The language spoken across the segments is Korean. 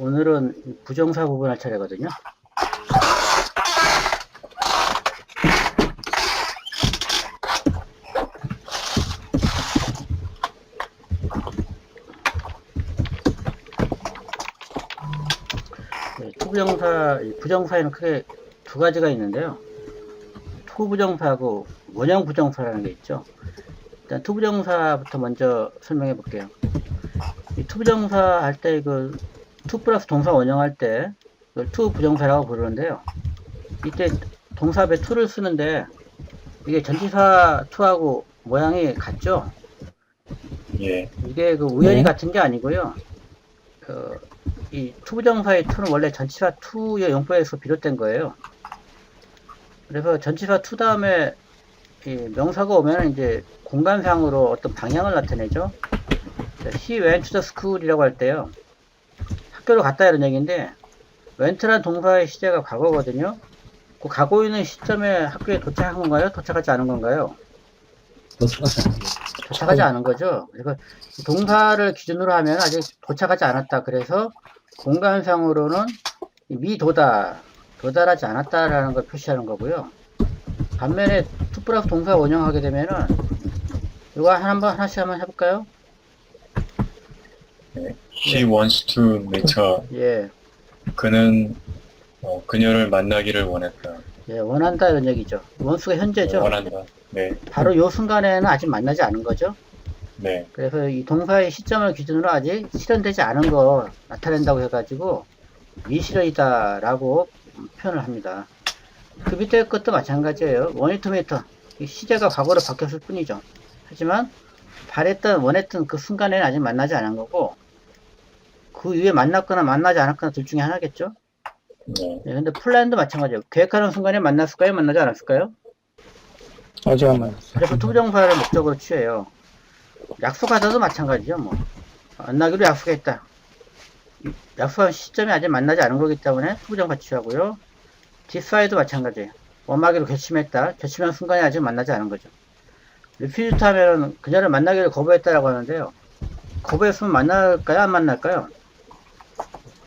오늘은 부정사 구분할 차례거든요. 네, 투부정사, 부정사에는 크게 두 가지가 있는데요. 투부정사하고 원형 부정사라는 게 있죠. 일단 투부정사부터 먼저 설명해 볼게요. 이 투부정사 할 때 투 플러스 동사 원형할 때 이걸 투부정사라고 부르는데요. 이때 동사 앞에 to를 쓰는데 이게 전치사 to하고 모양이 같죠? 예. 이게 우연히 같은 게 아니고요. 이 투부정사의 to는 원래 전치사 to의 용법에서 비롯된 거예요. 그래서 전치사 to 다음에 이 명사가 오면 이제 공간상으로 어떤 방향을 나타내죠. He went to the school이라고 할 때요. 학교로 갔다 이런 얘기인데 went란 동사의 시제가 과거거든요. 그 가고 있는 시점에 학교에 도착한 건가요? 도착하지 않은 건가요? 도착하지 않은 거죠. 그래서 동사를 기준으로 하면 아직 도착하지 않았다. 그래서 공간상으로는 도달하지 않았다라는 걸 표시하는 거고요. 반면에 투 플러스 동사 원형하게 되면은 이거 하나씩 한번 해볼까요? He wants to meet her. 예, 그는 그녀를 만나기를 원했다. 예, 원한다 이런 얘기죠. 원수가 현재죠. 원한다. 네. 바로 요 순간에는 아직 만나지 않은 거죠. 네. 그래서 이 동사의 시점을 기준으로 아직 실현되지 않은 거 나타낸다고 해가지고 미실현이다라고 표현을 합니다. 그 밑에 것도 마찬가지예요. 원히토미터 시제가 과거로 바뀌었을 뿐이죠. 하지만 원했던 그 순간에는 아직 만나지 않은 거고 그 위에 만났거나 만나지 않았거나 둘 중에 하나겠죠. 네. 네, 근데 플랜도 마찬가지예요. 계획하는 순간에 만났을까요? 만나지 않았을까요? 아직 안 만났어요. 그래서 투부정사를 목적으로 취해요. 약속하다도 마찬가지죠. 뭐 만나기로 약속했다. 약속한 시점이 아직 만나지 않은 거기 때문에 투부정사 취하고요. decide 마찬가지예요. 원하기로 결심했다. 결심한 순간에 아직 만나지 않은 거죠. refused 하면은 그녀를 만나기를 거부했다라고 하는데요. 거부했으면 만날까요? 안 만날까요?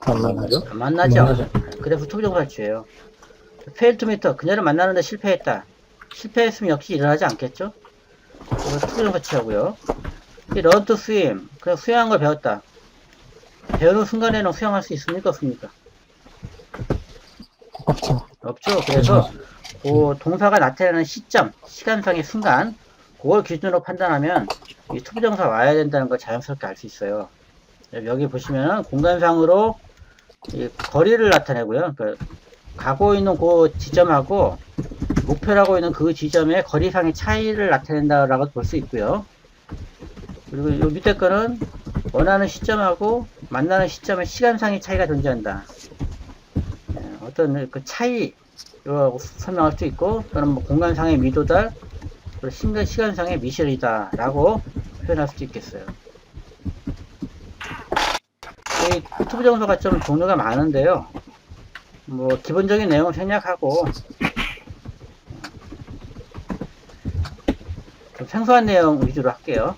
안 만나죠? 안 만나죠. 만나죠. 그래서 투부정사 취해요. fail to meet 그녀를 만나는데 실패했다. 실패했으면 역시 일어나지 않겠죠? 그래서 투부정사 취하고요. learn to swim 그냥 수영한 걸 배웠다. 배우는 순간에는 수영할 수 있습니까? 없습니까? 없죠. 없죠. 그래서 그 동사가 나타나는 시점, 시간상의 순간 그걸 기준으로 판단하면 이 투부정사 와야 된다는 걸 자연스럽게 알 수 있어요. 여기 보시면은 공간상으로 이 거리를 나타내고요. 그러니까 가고 있는 그 지점하고 목표라고 있는 그 지점의 거리상의 차이를 나타낸다라고 볼 수 있고요. 그리고 이 밑에 거는 원하는 시점하고 만나는 시점의 시간상의 차이가 존재한다. 어떤 그 차이라고 설명할 수 있고 또는 뭐 공간상의 미도달 그리고 시간상의 미실이다 라고 표현할 수도 있겠어요. 이 투부정사가 좀 종류가 많은데요. 뭐 기본적인 내용을 생략하고 좀 생소한 내용 위주로 할게요.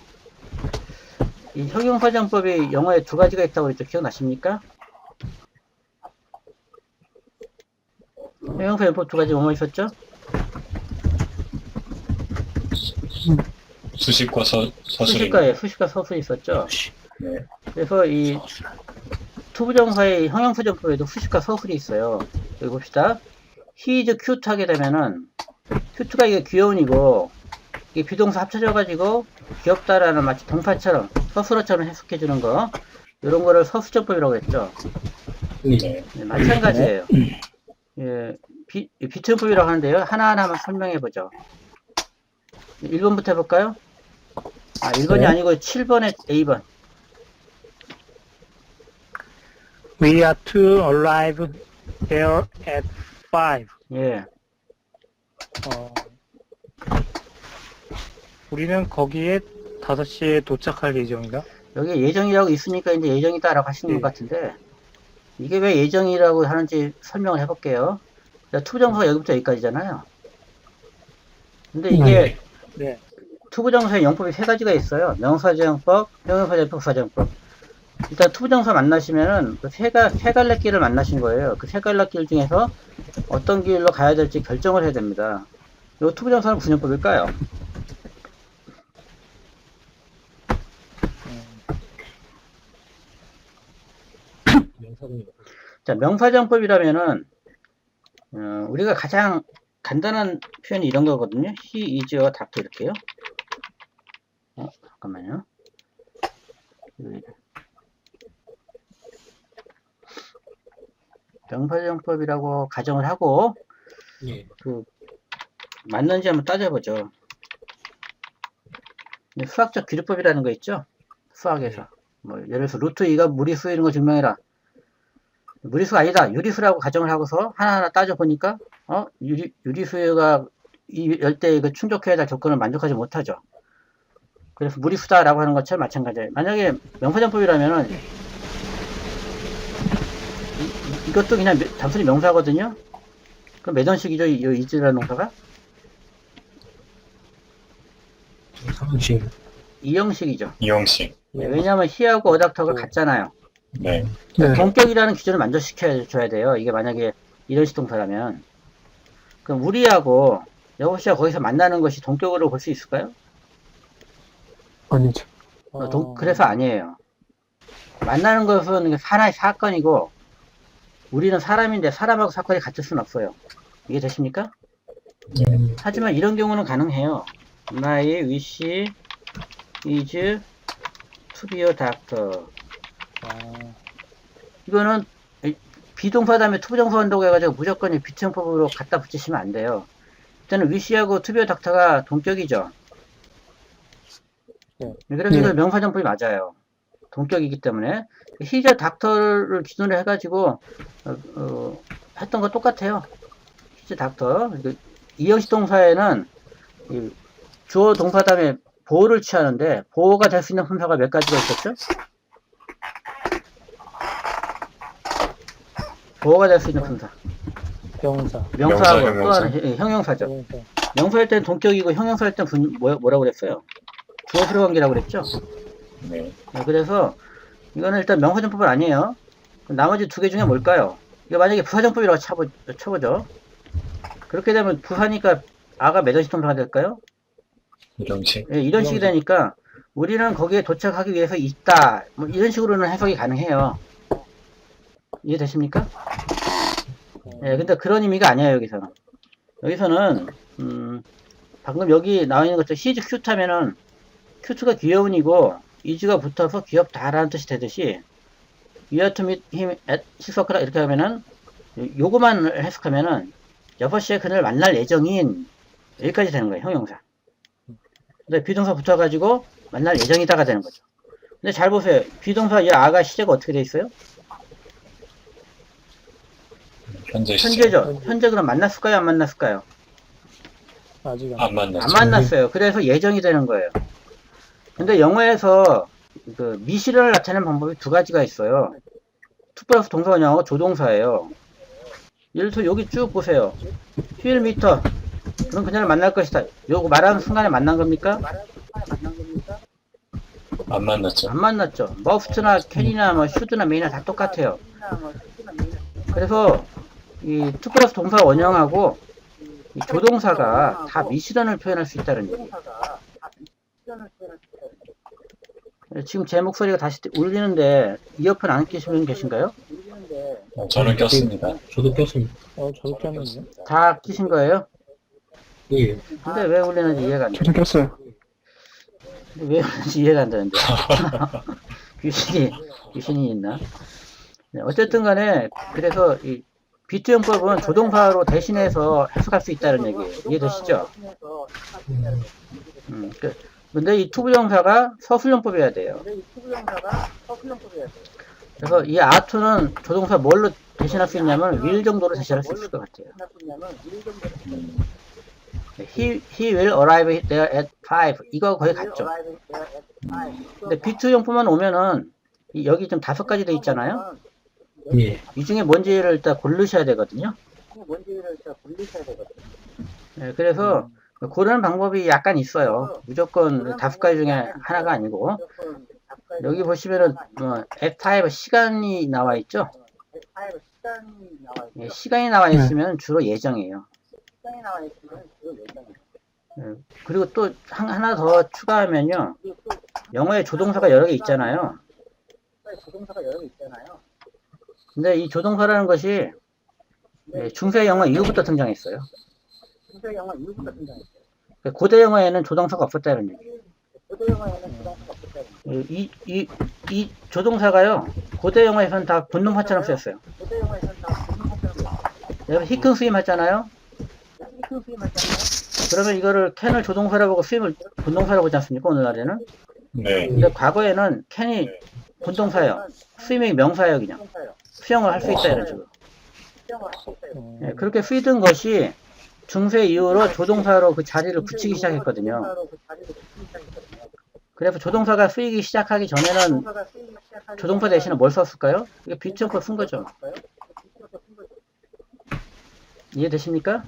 이 형용사정법이 영어에 두 가지가 있다고 그랬죠. 기억나십니까? 형용사정법 두 가지 뭐뭐 있었죠? 수식과 서술이. 수식과 서술이 있었죠. 네. 그래서 이 투부정사의 형용사정법에도 수식과 서술이 있어요. 여기 봅시다. He is cute 하게 되면은 cute가 이게 귀여운이고 이게 비동사 합쳐져가지고 귀엽다라는 마치 동사처럼 서술어처럼 해석해주는 거 이런 거를 서술정법이라고 했죠. 네. 네, 마찬가지예요. 예, 비투용법이라고 하는데요. 하나하나만 설명해보죠. 1번부터 해볼까요? 1번이 네. 아니고 7번에 A번. We are to arrive there at 5. 예, 우리는 거기에 5시에 도착할 예정이다. 여기 예정이라고 있으니까 이제 예정이다라고 하시는 네. 것 같은데 이게 왜 예정이라고 하는지 설명을 해볼게요. 투부정사가 여기부터 여기까지잖아요. 근데 이게 네. 투부정사의 용법이 세 가지가 있어요. 명사제형법, 형용사제형법, 부사제형법. 일단 투부정사 만나시면은 세 갈래 길을 만나신 거예요. 그 세 갈래 길 중에서 어떤 길로 가야 될지 결정을 해야 됩니다. 요 투부정사는 무슨 형법일까요? 명사동이다. 자, 명사정법이라면은 우리가 가장 간단한 표현이 이런 거거든요. he, is와 닥터 이렇게요. 잠깐만요. 명사정법이라고 가정을 하고 예. 그 맞는지 한번 따져보죠. 수학적 규律법이라는 거 있죠? 수학에서. 뭐 예를 들어서 루트 2가 무리수 이런 거 증명해라. 무리수가 아니다. 유리수라고 가정을 하고서 하나하나 따져보니까 유리수가 이 열대에 그 충족해야 될 조건을 만족하지 못하죠. 그래서 무리수다라고 하는 것처럼 마찬가지예요. 만약에 명사정법이라면은 이것도 그냥 단순히 명사거든요. 그럼 몇 원씩이죠? 이 이즈라는 동사가? 상식. 이형식이죠. 이형식. 네, 왜냐하면 he하고 어닥터가 같잖아요. 네. 네. 동격이라는 기준을 만족시켜줘야 돼요. 이게 만약에 이런식 동사라면. 그럼 우리하고 여보씨가 거기서 만나는 것이 동격으로 볼 수 있을까요? 아니죠. 그래서 아니에요. 만나는 것은 하나의 사건이고 우리는 사람인데 사람하고 사건이 같을 수는 없어요. 이게 되십니까? 네. 하지만 이런 경우는 가능해요. My wish is to be a doctor. 이거는 비동사 다음에 투부정사 한다고 해가지고 무조건 비트형법으로 갖다 붙이시면 안 돼요. 일단은 wish하고 to be a doctor가 동격이죠. 네. 그래서 이거 명사정법이 맞아요. 동격이기 때문에 he's a doctor를 기준으로 해가지고 했던 거 똑같아요. he's a doctor. 이형식 동사에는 주어 동사 다음에 보호를 취하는데 보호가 될 수 있는 품사가 몇 가지가 있었죠? 보호가 될 수 있는 품사. 명사. 명사하고 명사, 또 하나 형용사죠. 명사. 명사할 때는 동격이고 형용사할 때는 뭐라고 그랬어요? 주어 수료 관계라고 그랬죠? 네. 그래서 이거는 일단 명사정법은 아니에요. 나머지 두 개 중에 뭘까요? 이거 만약에 부사정법이라고 쳐보죠. 그렇게 되면 부사니까 아가 몇 원식 동사가 될까요? 이형식. 예, 이런 식이 되니까 우리는 거기에 도착하기 위해서 있다. 뭐 이런 식으로는 해석이 가능해요. 이해되십니까? 예, 근데 그런 의미가 아니에요, 여기서는. 여기서는, 방금 여기 나와 있는 것처럼 he's cute 하면은, cute가 귀여운이고, is가 붙어서 귀엽다라는 뜻이 되듯이, you have to meet him at 6 o'clock 이렇게 하면은, 요거만 해석하면은, 6시에 그를 만날 예정인, 여기까지 되는 거예요, 형용사. 근데 비동사 붙어가지고, 만날 예정이다가 되는 거죠. 근데 잘 보세요. 비동사 이 아가 시제가 어떻게 돼 있어요? 현재 시제. 현재죠. 현재 그럼 만났을까요? 안 만났을까요? 아직 안 만났죠. 안 만났어요. 그래서 예정이 되는 거예요. 근데 영어에서 그 미실현을 나타내는 방법이 두 가지가 있어요. 투 플러스 동사원형하고 조동사예요. 예를 들어서 여기 쭉 보세요. 휠 미터. 그럼 그녀를 만날 것이다. 요거 말하는 순간에 만난 겁니까? 안 만났죠. 안 만났죠. 머스트나 캔이나 뭐 슈드나 메이나 다 똑같아요. 그래서 이 투 플러스 동사 원형하고 이 조동사가 다 미실현을 표현할 수 있다는 얘기예요. 지금 제 목소리가 다시 울리는데 이어폰 안 끼신 분 계신가요? 저는 꼈습니다. 저도 꼈습니다. 저도 꼈는데. 다 끼신 거예요? 예. 근데 왜 울리는지 이해가 안 돼. 저도 꼈어요. 근데 왜 울리는지 이해가 안 되는데. 귀신이 있나? 네, 어쨌든 간에 그래서 이 비트형법은 조동사로 대신해서 해석할 수 있다는 얘기예요. 이해되시죠? 근데 이 투부정사가 서술형법이어야 돼요. 그래서 이 아투는 조동사 뭘로 대신할 수 있냐면 will 정도로 대신할 수 있을 것 같아요. He will arrive there at 5. 이거 거의 같죠. 근데 비트형법만 오면은 여기 좀 5가지 돼 있잖아요. 예. 이 중에 뭔지를 일단 고르셔야 되거든요. 네, 그래서 고르는 방법이 약간 있어요. 무조건 5가지 중에 하나가 아니고 여기 보시면은 F5 시간이 나와 있죠? 예, 시간이 나와 있으면 주로 예정이에요. 예, 그리고 또 하나 더 추가하면요. 영어에 조동사가 여러 개 있잖아요. 근데 이 조동사라는 것이 중세 영어 이후부터 등장했어요. 고대 영어에는 조동사가 없었다는 얘기예요. 이 조동사가요, 고대 영어에서는 다 본능사처럼 쓰였어요. 여러분, 히큰 수임 했잖아요? 그러면 이거를 캔을 조동사라고 보고 수임을 본동사라고 보지 않습니까? 오늘날에는? 네. 근데 과거에는 캔이 본동사예요. 수임이 명사예요, 그냥. 수영을 할 수 있다, 이런 식으로. 예, 그렇게 쓰이던 것이 중세 이후로 조동사로 그 자리를 붙이기 시작했거든요. 그래서 조동사가 쓰이기 시작하기 전에는 조동사 대신에 뭘 썼을까요? 이게 비트형법 쓴 거죠. 이해되십니까?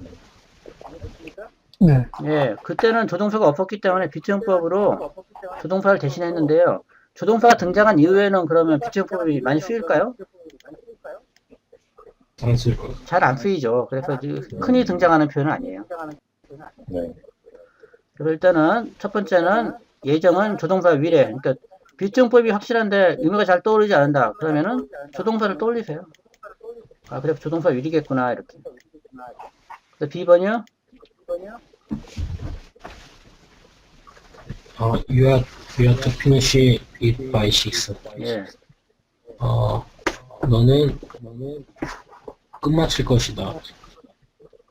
네. 예, 그때는 조동사가 없었기 때문에 비트형법으로 조동사를 대신했는데요. 조동사가 등장한 이후에는 그러면 비트형법이 많이 쓰일까요? 안 쓸 거. 잘 안 쓰이죠. 그래서 흔히 등장하는 표현은 아니에요. 네. 그래서 일단은 첫 번째는 예정은 조동사 위래. 그러니까 비트형법이 확실한데 의미가 잘 떠오르지 않는다. 그러면은 조동사를 떠올리세요. 아, 그래 조동사 위리겠구나 이렇게. 그래서 B번이요? You are to finish it by 6. 예. 너는 끝마칠 것이다.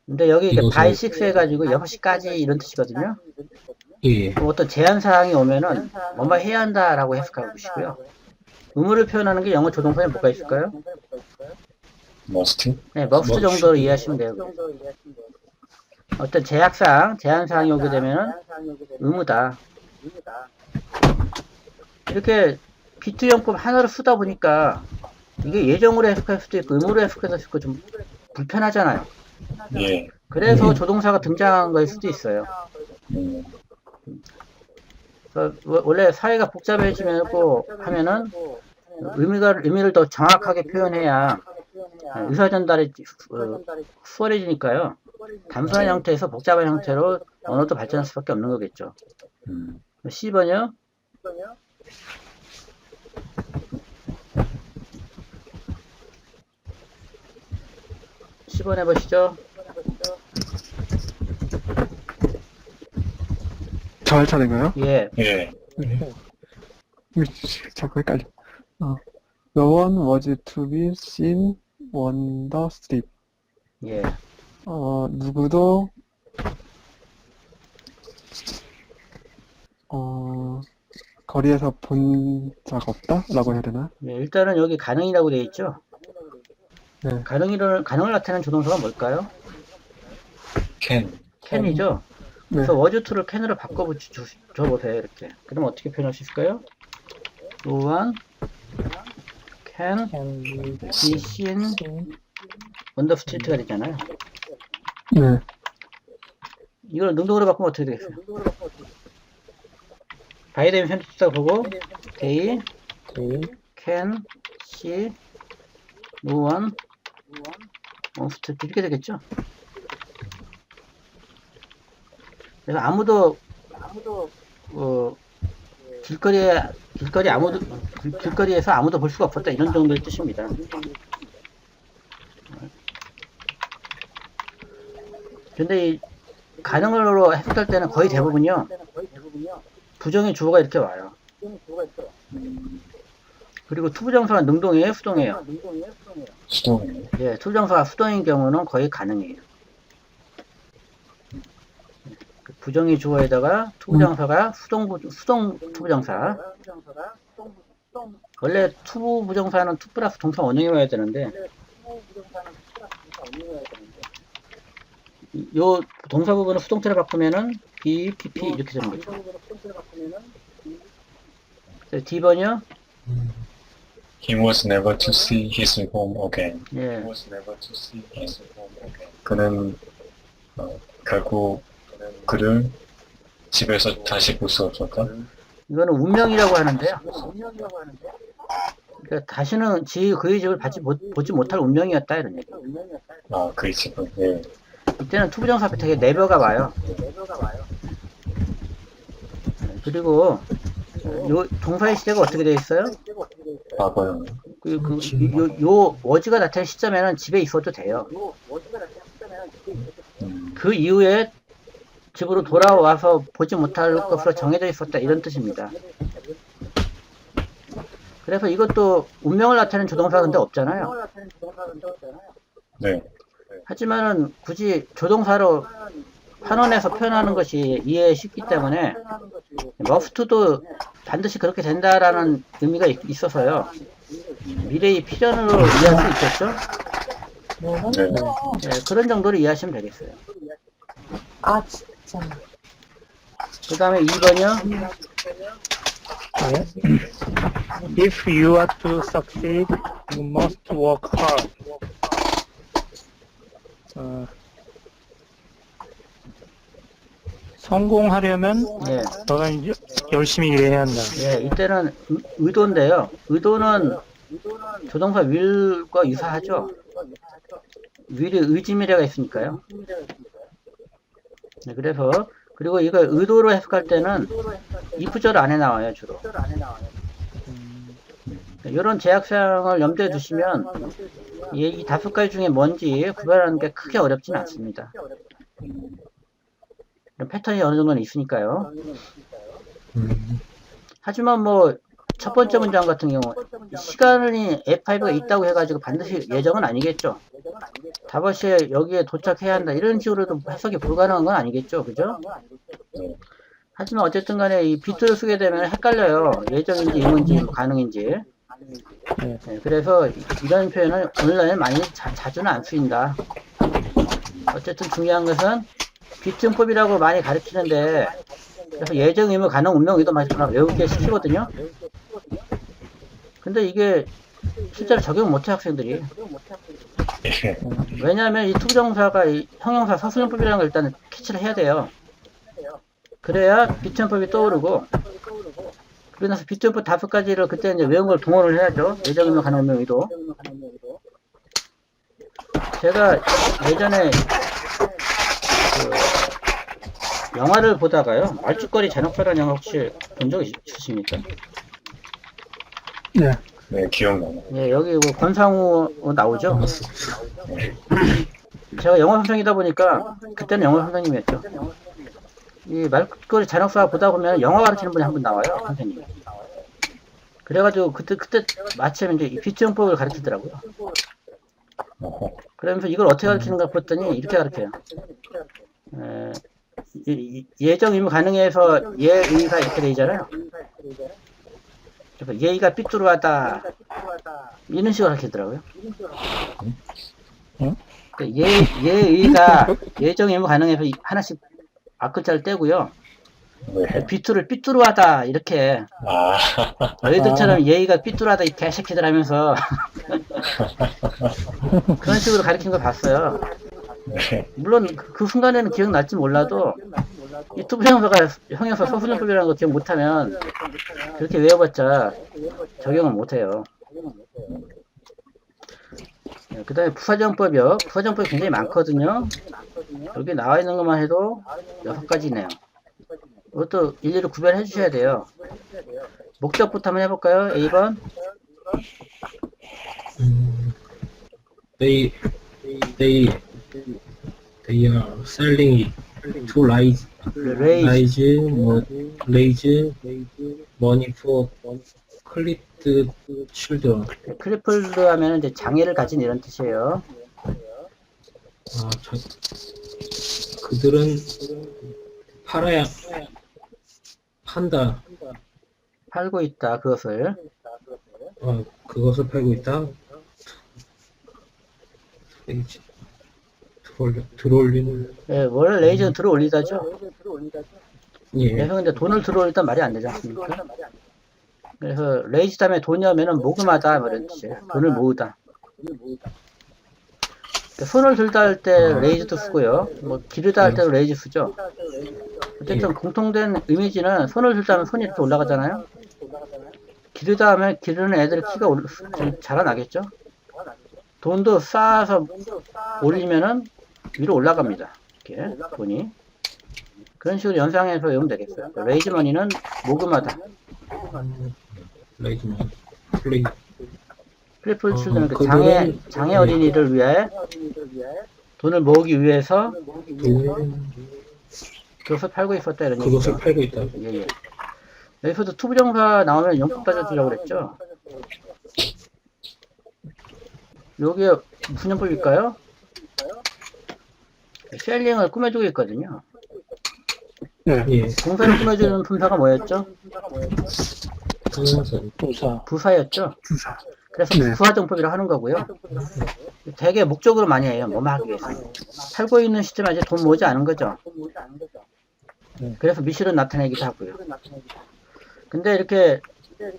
근데 여기 이게 이것을- by 6 해가지고 6시까지 이런 뜻이거든요. 예. 뭐 어떤 제한사항이 오면은 뭐뭐 해야 한다라고 해석하고 계시고요. 의무를 표현하는 게 영어 조동사에 뭐가 있을까요? 머스트? 네, must 정도로 이해하시면 돼요. 어떤 제한사항이 오게 되면은 의무다. 이렇게 비트형법 하나로 쓰다 보니까 이게 예정으로 해석할 수도 있고 의무로 해석할 수도 있고 좀 불편하잖아요. 예. 그래서 조동사가 등장한 거일 수도 있어요. 원래 사회가 복잡해지고 하면은 의미를 더 정확하게 표현해야 의사 전달이 수월해지니까요. 단순한 형태에서 복잡한 형태로 언어도 발전할 수밖에 없는 거겠죠. 10번이요? (10번) 해보시죠. 저 할 차례인가요? 예. 예. 자꾸 헷갈려. No one was to be seen on the street. 예. 누구도 거리에서 본 적 없다? 라고 해야 되나? 예, 일단은 여기 가능이라고 되어 있죠. 네. 가능을 나타내는 조동사가 뭘까요? 캔. can이죠. 네. 그래서 was to를 can으로 줘보세요. 이렇게. 그럼 어떻게 표현할 수 있을까요? No one can be seen on the street가 되잖아요. 네. 이걸 능동으로 바꾸면 어떻게 되겠어요? 바이데미 편집자 보고 they can see no one on street 이렇게 되겠죠. 그래서 아무도 길거리에서 아무도 볼 수가 없었다 이런 정도의 뜻입니다. 근데 이 가능으로 해석할 때는 거의 대부분요 부정의 주어가 이렇게 와요. 그리고 투부정사가 능동이에요, 수동이에요? 수동이요. 예, 투부정사가 수동인 경우는 거의 가능해요. 부정의 주어에다가 투부정사가 수동 투부정사. 원래 투부정사는 투 플러스 동사 원형이 와야 되는데 요 동사 부분을 수동태로 바꾸면은 B, PP 이렇게 되는 거죠. D번이요? He was never to see his home again. 예. 그는 결국 그를 집에서 다시 볼 수 없었다. 이거는 운명이라고 하는데요. 그러니까 다시는 그의 집을 보지 못할 운명이었다 이런 얘기. 아, 그 지금, 예. 이때는 투부정사 앞에 되게 내버가 와요. 그리고 요 동사의 시제가 어떻게 되어 있어요? 과거형. 요 워즈가 나타난 시점에는 집에 있어도 돼요. 그 이후에 집으로 돌아와서 보지 못할 것으로 정해져 있었다 이런 뜻입니다. 그래서 이것도 운명을 나타내는 조동사가 근데 없잖아요. 네. 하지만은 굳이 조동사로 환원해서 표현하는 것이 이해 쉽기 때문에 머스트도 반드시 그렇게 된다라는 의미가 있어서요. 미래의 필연으로 이해할 수 있겠죠? 네. 네, 그런 정도로 이해하시면 되겠어요. 아, 진짜. 그 다음에 2번이요. If you are to succeed, you must work hard. 성공하려면 예, 너는 열심히 일해야 한다. 예, 이때는 의도인데요. 의도는 조동사 will과 유사하죠. will이 의지미래가 있으니까요. 네, 그래서 그리고 이걸 의도로 해석할 때는 if절 안에 나와요, 주로. 이런 제약사항을 염두에 두시면 이 5가지 중에 뭔지 구별하는 게 크게 어렵지는 않습니다. 이런 패턴이 어느 정도는 있으니까요. 하지만 뭐 첫 번째 문장 같은 경우 시간이 F5가 있다고 해가지고 반드시 예정은 아니겠죠. 다버시에 여기에 도착해야 한다 이런 식으로도 해석이 불가능한 건 아니겠죠, 그죠? 하지만 어쨌든 간에 이 비트를 쓰게 되면 헷갈려요. 예정인지 의문인지 가능인지. 네, 그래서 이런 표현을 오늘날에 많이 자주는 안 쓰인다. 어쨌든 중요한 것은 비트용법이라고 많이 가르치는데 그래서 예정, 의무, 가능, 운명, 의도 많이 외우게 시키거든요. 근데 이게 실제로 적용 못해 학생들이. 왜냐하면 이 투부정사가 이 형용사 서술형법이라는 걸 일단 캐치를 해야 돼요. 그래야 비트용법이 떠오르고 그러고 나서 비트용법 5가지를 그때 이제 외운 걸 동원을 해야죠. 예정, 의무, 가능, 운명, 의도. 제가 예전에 영화를 보다가요. 말죽거리 잔혹사라는 영화 혹시 본 적 있으십니까? 네. 네, 기억나요. 예, 여기 뭐 권상우 나오죠? 제가 영어 선생이다 보니까 그때는 영어 선생님이었죠. 이 말죽거리 잔혹사 보다 보면 영화 가르치는 분이 한 분 나와요, 선생님. 그래가지고 그때 마침 이제 이 비트용법을 가르치더라고요. 그러면서 이걸 어떻게 가르치는가 봤더니 이렇게 가르쳐요. 예정, 의무, 가능해서 예의가 이렇게 되잖아요. 그래서 예의가 삐뚤어하다 이런 식으로 가르치더라고요. 예의가 예정, 의무, 가능해서 하나씩 앞글자를 떼고요. 네. 비투를 삐뚤어하다 이렇게 아, 너희들처럼 예의가 삐뚤어하다 이 개새끼들 하면서 그런 식으로 가르치는 걸 봤어요. 네. 물론 그 순간에는 기억날지 몰라도 이 투부정사가 형용사 서술형법이라는 거 기억 못하면 그렇게 외워봤자 적용을 못해요. 그 다음에 부사정법이요. 부사정법이 굉장히 많거든요. 여기 나와 있는 것만 해도 6가지네요. 이것도 일일이 구별해 주셔야 돼요. 목적부터 한번 해볼까요? A번. They are selling it to raise money for crippled children. 크리플드 하면 이제 장애를 가진 이런 뜻이에요. 그들은 판다. 팔고 있다, 그것을. 그것을 팔고 있다. 들어올리는. 예, 원래 레이저는 들어 올리다죠. 예. 그래서 근데 돈을 들어 올리다 말이 안 되지 않습니까? 그래서 레이즈 다음에 돈이 오면은 모금하다, 뭐 이런 뜻이에요. 돈을 모으다. 손을 들다 할 때 레이즈도 쓰고요. 뭐 기르다 할 때도 레이즈 쓰죠. 어쨌든 공통된 이미지는 손을 들다 하면 손이 이렇게 올라가잖아요. 기르다 하면 기르는 애들의 키가 자라나겠죠. 돈도 쌓아서 올리면은 위로 올라갑니다. 이렇게 돈이. 그런 식으로 연상해서 외우면 되겠어요. 레이즈 머니는 모금하다. 레이즈만. 플레이. 플리플 칠드는 그 그들은- 장애 어린이를 위해 돈을 모으기 위해서 그것을 팔고 있었다 이런 그것을 얘기죠. 팔고 있다. 예. 여기서도 투부정사 나오면 용법 따져주려고 그랬죠. 요게 무슨 용법일까요? 셀링을 꾸며주고 있거든요. 네. 예. 동사를 꾸며주는 분사가 뭐였죠? 항상 부사. 부사였죠. 부사. 그래서 네. 부사정법이라고 하는 거고요. 되게 목적으로 많이 해요. 뭐만 하기 위해서. 살고 있는 시점에 아직 돈 모으지 않은 거죠. 그래서 미실은 나타내기도 하고요. 근데 이렇게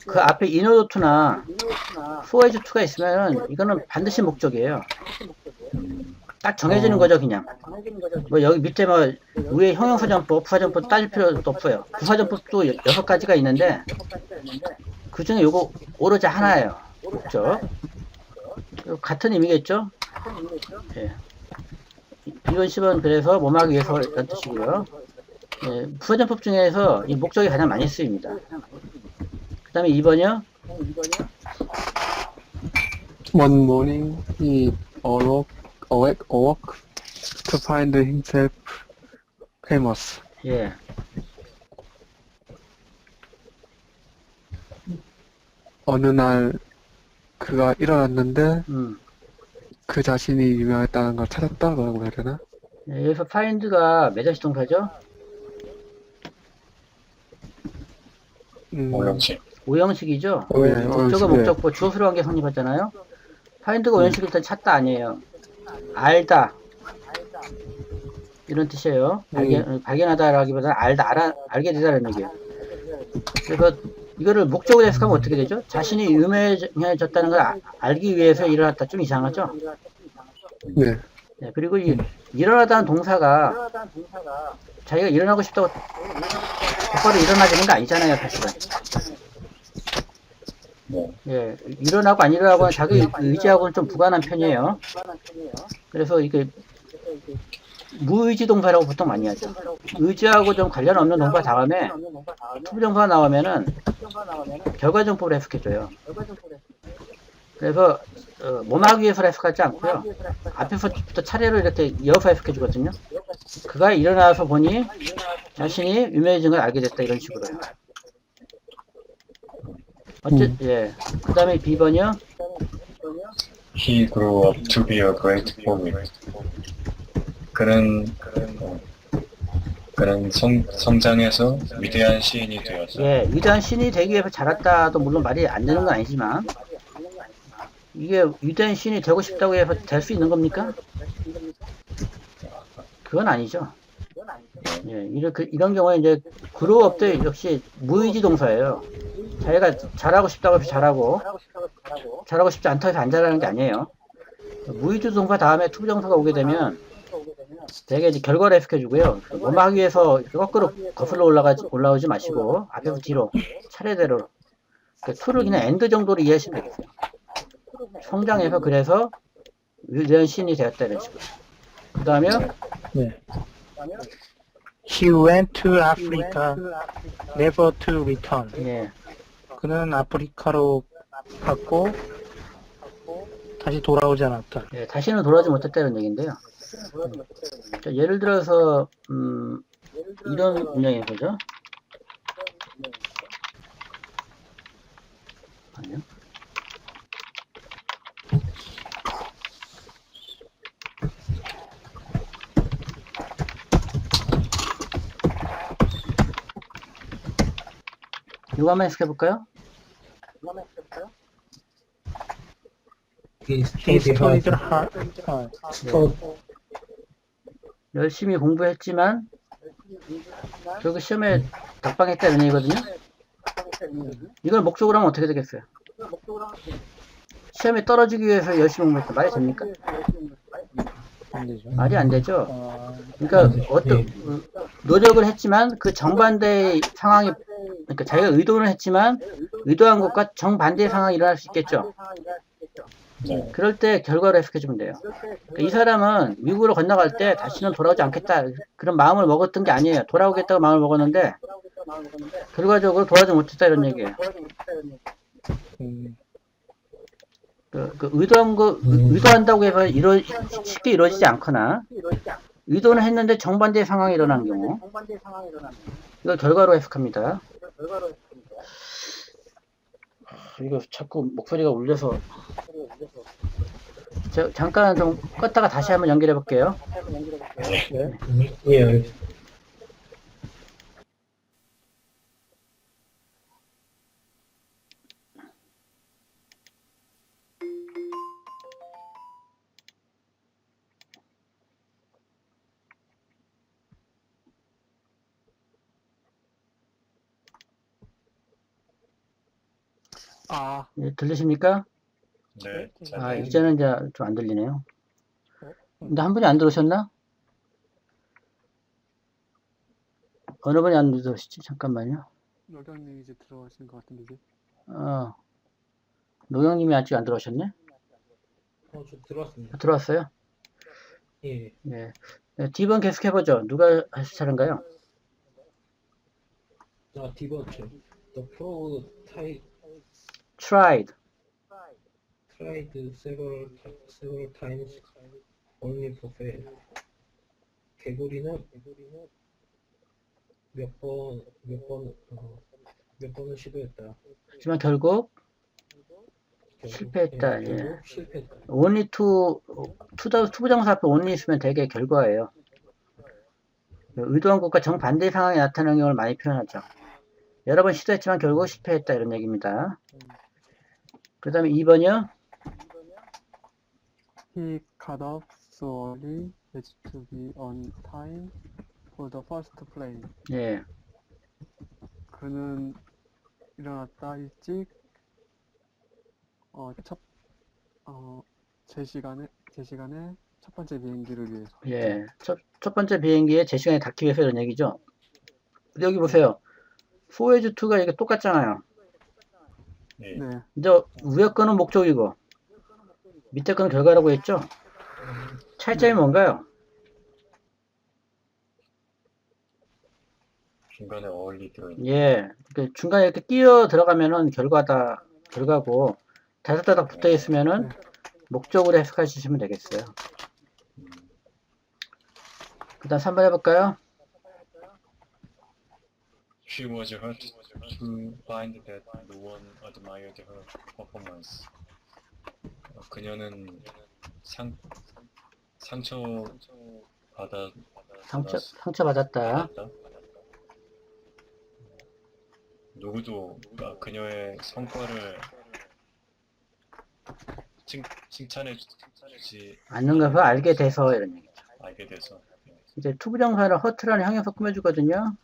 그 앞에 이너도투나 소에즈투가 있으면 이거는 반드시 목적이에요. 딱 정해지는 거죠, 그냥. 뭐 여기 밑에 뭐 위에 형용사전법, 부사전법 따질 필요도 없어요. 부사전법도 6가지가 있는데 그 중에 요거 오로지 하나예요. 목적. 같은 의미겠죠? 예. 이런 식은 그래서 뭐하기 위해서 이런 뜻이고요. 예, 부사전법 중에서 이 목적이 가장 많이 쓰입니다. 그 다음에 2번이요. One morning he awoke to find himself famous. 예. 어느 날 그가 일어났는데 음. 그 자신이 유명했다는 걸 찾았다라고 해야 되나? 예, 여기서 find가 매자시 동사죠? 오형식. 오형식이죠? 네, 목적어 오형식, 목적보 주어수로 관계 성립하잖아요? find가 오형식일 때 찾다 아니에요. 알다. 이런 뜻이에요. 발견하다라기보다는 알게 되다라는 얘기예요. 그래서 이거를 목적으로 해석하면 어떻게 되죠? 자신이 유명해졌다는 걸 알기 위해서 일어났다. 좀 이상하죠? 네. 네, 그리고 이 일어나다는 동사가 자기가 일어나고 싶다고 곧바로 일어나지는 거 아니잖아요, 사실은. 네. 예, 일어나고 안 일어나고는 자기 의지하고는 좀 무관한 편이에요. 그래서 이게 무의지 동사라고 보통 많이 하죠. 의지하고 좀 관련 없는 동사 다음에 투부정사가 나오면은 결과정법으로 해석해줘요. 그래서 뭐하기 위해서 해석하지 않고요. 앞에서부터 차례로 이렇게 이어서 해석해주거든요. 그가 일어나서 보니 자신이 유명해진 걸 알게 됐다 이런 식으로요. 예. 그 다음에 B번이요. He grew up to be a great poet. 그는 성장해서 위대한 시인이 되었어요. 예, 위대한 신이 되기 위해서 자랐다도 물론 말이 안 되는 건 아니지만 이게 위대한 신이 되고 싶다고 해서 될 수 있는 겁니까? 그건 아니죠. 예, 이런 경우에 이제 그로업도 역시 무의지 동사예요. 자기가 잘하고 싶다고 해서 잘하고 싶지 않다고 해서 안 잘하는 게 아니에요. 무의지 동사 다음에 투부정사가 오게 되면 되게 이제 결과를 해석해주고요. 뭐하기 위해서 거꾸로 거슬러 올라오지 마시고 앞에서 뒤로 차례대로 투를 그냥 엔드 정도로 이해하시면 되겠어요. 성장해서 그래서 위대한 신이 되었다 이런 식으로. 그 다음에 네. He went to Africa, never to return. 예, 그는 아프리카로 갔고 다시 돌아오지 않았다. 예, 다시는 돌아오지 못했다는 얘기인데요. 자, 예를 들어서 이런 문장이 보죠. 아니요. 이거 한번 해석해 볼까요? He He studied studied hard. hard. 열심히 공부했지만 결국 시험에 답방했다 이런 얘기거든요. 이걸 목적으로 하면 어떻게 되겠어요? 시험에 떨어지기 위해서 열심히 공부했다 말이 됩니까? 안 되죠. 말이 안 되죠. 아, 그러니까 네. 어떤 노력을 했지만 그 정반대의 상황이, 그러니까 자기가 의도는 했지만 의도한 것과 정반대의 상황이 일어날 수 있겠죠. 네. 그럴 때 결과로 해석해주면 돼요. 그러니까 이 사람은 미국으로 건너갈 때 다시는 돌아오지 않겠다 그런 마음을 먹었던 게 아니에요. 돌아오겠다고 마음을 먹었는데 결과적으로 돌아오지 못했다 이런 얘기예요. 음, 의도한 거 의도한다고 해서 쉽게 이루어지지 않거나 의도는 했는데 정반대의 상황이 일어난 경우 이걸 결과로 해석합니다. 이거 자꾸 목소리가 울려서 잠깐 좀 껐다가 다시 한번 연결해 볼게요. 네. 예. 아, 예, 들리십니까? 네. 잘 아, 들립니다. 이제는 이제 좀 안 들리네요. 근데 한 분이 안 들으셨나? 어느 분이 안 들으시지? 잠깐만요. 노경님 이제 들어가신 것 같은데 이제. 노영님이 아직 안 들어오셨네? 저 들어왔습니다. 들어왔어요? 예. 예. 네, D번 계속 해보죠. 누가 하실 차례인가요? 디버트. The prototype Tried. tried several times only to fail. 개구리는 몇 번을 시도했다. 하지만 결국 실패했다. 결국 실패했다. only 투부정사 앞에 only 있으면 되게 결과예요. 의도한 것과 정반대의 상황이 나타나는 경우를 많이 표현하죠. 여러 번 시도했지만 결국 실패했다 이런 얘기입니다. 그 다음에 2번이요. He got up so early as to be on time for the first plane. 예. 그는 일어났다 일찍 제 시간에 첫 번째 비행기를 위해서. 예. 첫 번째 비행기에 제 시간에 닿기 위해서 이런 얘기죠. 여기 보세요. forward to가 이게 똑같잖아요. 네. 네. 근데 위에 거는 목적이고 밑에 거는 결과라고 했죠. 차이점이 뭔가요? 중간에 어울리 들어있는. 예. 그 중간에 이렇게 끼어 들어가면은 결과고 다닥다닥 붙어 있으면은 네. 목적으로 해석해 주시면 되겠어요. 그 다음 3번 해볼까요? She was hurt to find that no one admired her performance. 그녀는 상처받았다. 누구도 그녀의 성과를 칭찬해 주지 않는 것을 알게 돼서 이런 얘기죠. 알게 돼서. 이제 투부정사를 허트라는 형용사 꾸며주거든요.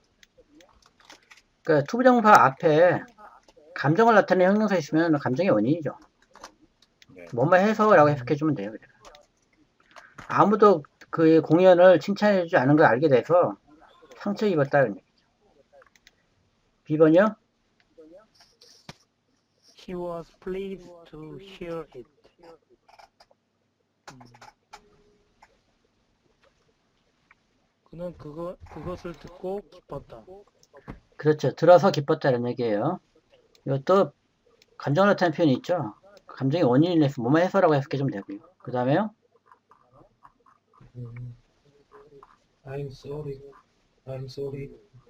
그러니까 투부정사 앞에 감정을 나타내는 형용사 있으면 감정의 원인이죠. 네. 뭐뭐 해서라고 해석해주면 돼요. 아무도 그 공연을 칭찬해주지 않은 걸 알게 돼서 상처 입었다는 얘기죠. B번이요? He was pleased to hear it. 그는 그것을 듣고 기뻤다. 그렇죠. 들어서 기뻤다는 얘기예요. 이것도 감정을 나타내는 표현이 있죠. 감정의 원인이 돼서 뭐뭐 해서라고 해석해주면 되고요. 그 다음에요. I'm sorry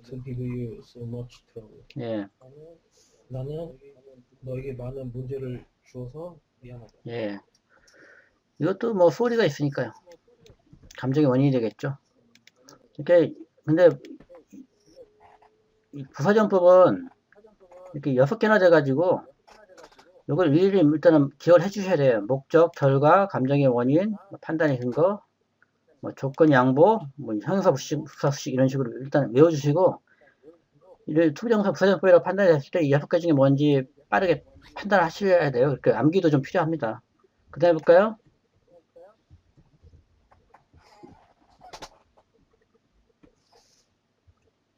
to give you so much trouble. 예, 나는 너에게 많은 문제를 주어서 미안하다. 예. 이것도 뭐 소리가 있으니까요. 감정의 원인이 되겠죠. 이렇게 근데 이 부사전법은 이렇게 6개나 돼가지고 이걸 일일이 일단은 기억을 해주셔야 돼요. 목적, 결과, 감정의 원인, 판단의 근거, 뭐 조건 양보, 뭐 형용사 부사 수식 이런 식으로 일단 외워주시고 이를 투부정사 부사전법이라고 판단했을 때 이 6개 중에 뭔지 빠르게 판단하셔야 돼요. 그러니까 암기도 좀 필요합니다. 그 다음에 볼까요?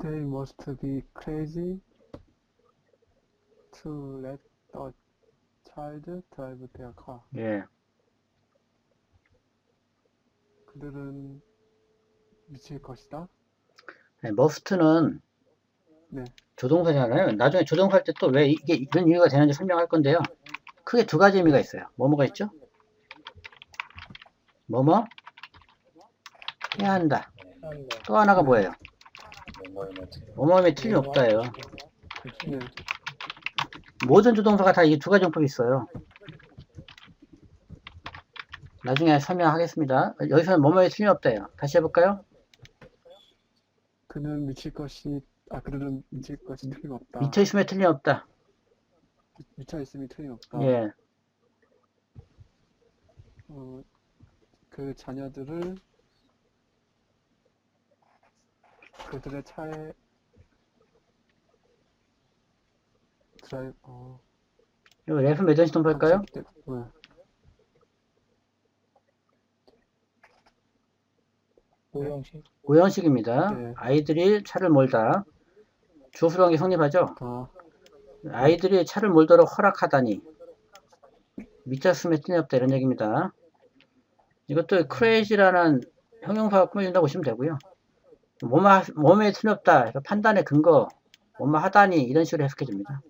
They must be crazy to let a child drive their car. 예. 그들은 미칠 것이다. 네, must는 네. 조동사잖아요. 나중에 조동사 할 때 또 왜 이게 이런 이유가 되는지 설명할 건데요. 크게 두 가지 의미가 있어요. 뭐뭐가 있죠? 뭐뭐 해야 한다. 또 하나가 뭐예요? 뭐뭐임에 틀림없다예요. 네. 모든 조동사가 다 이 두 가지 용법이 있어요. 나중에 설명하겠습니다. 여기서는 뭐뭐에 틀림없다예요. 다시 해볼까요? 그들은 미칠 것이 틀림없다. 미쳐있음에 틀림없다. 미쳐 있음이 틀림없다. 예. 그 자녀들을 그들의 차에 이거 랩은 몇 전씩 좀 볼까요? 네. 오형식. 오형식입니다. 네. 아이들이 차를 몰다. 주어수로 한 게 성립하죠? 다 아이들이 차를 몰도록 허락하다니. 미쳤음에 틀림없다 이런 얘기입니다. 이것도 crazy라는 형용사가 꾸며준다고 보시면 되고요. 뭐뭐에 틀림없다. 그래서 판단의 근거, 뭐뭐 하다니 이런 식으로 해석해 줍니다.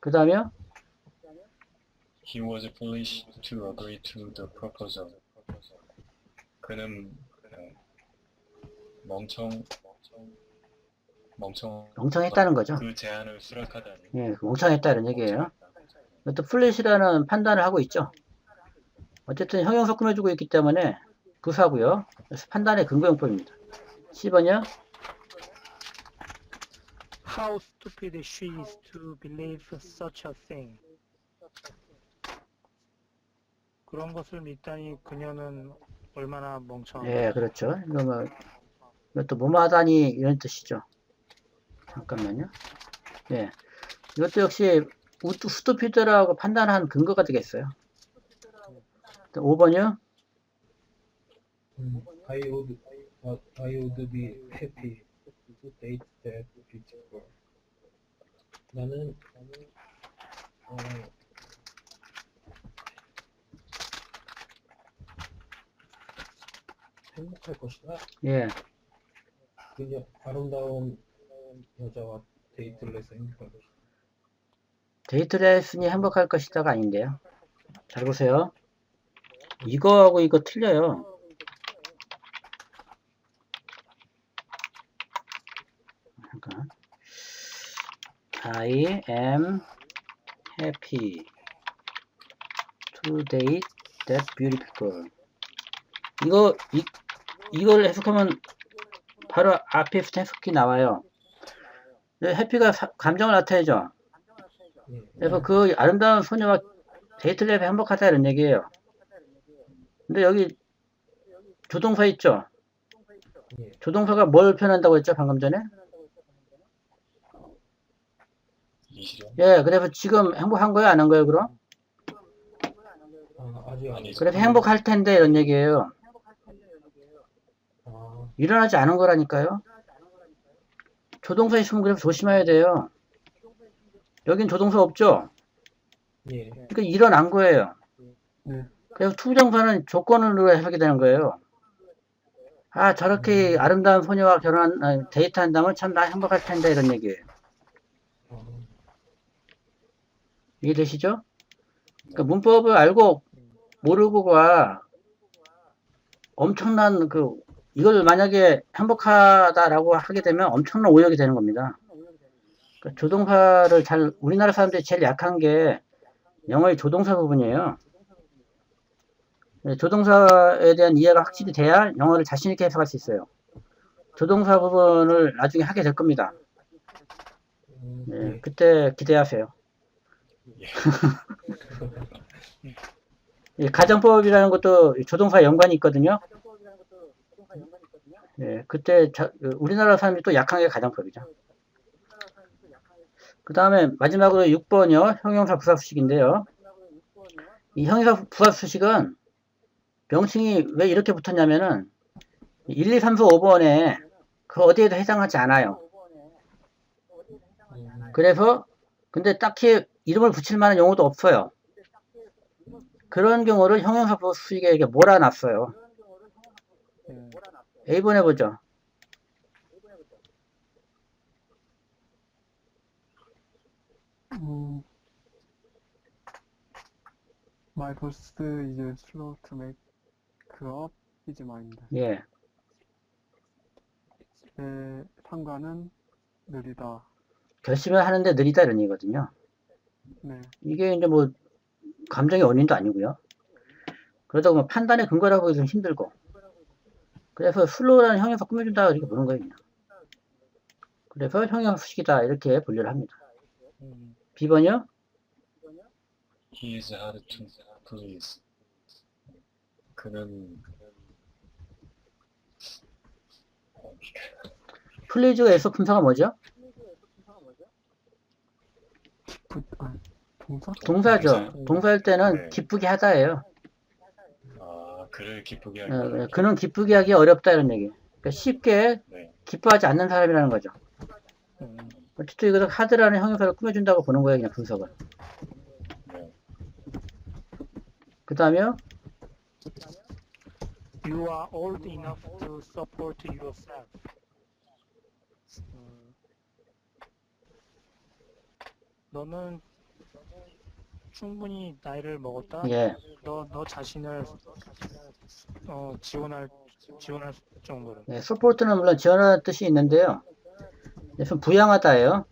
그 다음에요. He was foolish to agree to the proposal. 그는 멍청했다는 거죠. 그 제안을 수락하다니. 예, 멍청했다 이런 얘기예요. 이것도 플랫이라는 판단을 하고 있죠. 어쨌든 형용사 꾸며주고 있기 때문에 부사고요. 그래서 판단의 근거용법입니다. 10번이요. How stupid she is to believe such a thing. 그런 것을 믿다니 그녀는 얼마나 멍청한가. 예, 그렇죠. 이것도 뭐뭐하다니 이런 뜻이죠. 잠깐만요. 예, 이것도 역시 스투피드라고 판단한 근거가 되겠어요. 5번이요. I would be happy to date that beautiful. 나는 행복할 것이다. 예, 그냥 아름다운 여자와 데이트를 해서 행복할 것이다. 데이트를 했으니 행복할 것이다가 아닌데요. 잘 보세요. 이거하고 이거 틀려요. 잠깐. I am happy to date that beautiful girl. 이걸 해석하면 바로 앞에 해석이 나와요. 해피가 감정을 나타내죠. 그래서 그 아름다운 소녀와 데이트를 해서 행복하다 이런 얘기예요. 근데 여기 조동사 있죠? 조동사가 뭘 표현한다고 했죠? 방금 전에? 이시죠? 예, 그래서 지금 행복한 거예요? 안 한 거예요, 그럼? 아직 아니죠. 그래서 행복할 텐데 이런 얘기예요. 일어나지 않은 거라니까요. 조동사 있으면 그래서 조심해야 돼요. 여긴 조동사 없죠? 예. 그러니까 일어난 거예요. 네. 그래서 투부정사는 조건으로 해석이 되는 거예요. 아, 저렇게 아름다운 소녀와 데이트한다면 참 나 행복할 텐데 이런 얘기예요. 이해되시죠? 그러니까 문법을 알고 모르고가 엄청난 이걸 만약에 행복하다라고 하게 되면 엄청난 오역이 되는 겁니다. 그러니까 조동사를 우리나라 사람들이 제일 약한 게 영어의 조동사 부분이에요. 조동사에 대한 이해가 확실히 돼야 영어를 자신있게 해석할 수 있어요. 조동사 부분을 나중에 하게 될 겁니다. 네, 그때 기대하세요. 이 가정법이라는 것도 조동사 연관이 있거든요. 예, 그때 우리나라 사람들이 또 약한 게 가정법이죠. 그 다음에 마지막으로 6번이요. 형용사 부사수식인데요. 이 형용사 부사수식은 명칭이 왜 이렇게 붙었냐면은 1, 2, 3, 4, 5번에 그 어디에도 해당하지 않아요. 그래서 근데 딱히 이름을 붙일 만한 용어도 없어요. 그런 경우를 형용사 플러스 수식에 이렇게 몰아놨어요. 예. A번 해보죠. My boss is slow to make up his mind. 예. 제 상관은 느리다. 결심을 하는데 느리다 이런 얘기거든요. 네. 이게 이제 뭐 감정의 원인도 아니고요. 그러다 보면 판단의 근거라고 해서 힘들고. 그래서 슬로우라는 형용사 꾸며준다 이렇게 보는 거예요. 그냥. 그래서 형용사 수식이다 이렇게 분류를 합니다. B번이요? He is hard to please. 그는 플리즈가 에서 품사가 뭐죠? 동사? 동사죠. 동사. 동사일 때는 네. 기쁘게 하다예요. 그를 기쁘게 어, 하기. 그는 기쁘게 하기 어렵다 이런 얘기. 그러니까 쉽게 네. 기뻐하지 않는 사람이라는 거죠. 음, 어쨌든 이것을 하드라는 형용사를 꾸며준다고 보는 거예요. 그냥 분석을. 네. 그 다음에요. You are old enough to support yourself. 너는 충분히 나이를 먹었다. 예. 너 자신을 지원할 정도로. 예, 서포트는 물론 지원하는 뜻이 있는데요. 그래서 부양하다예요.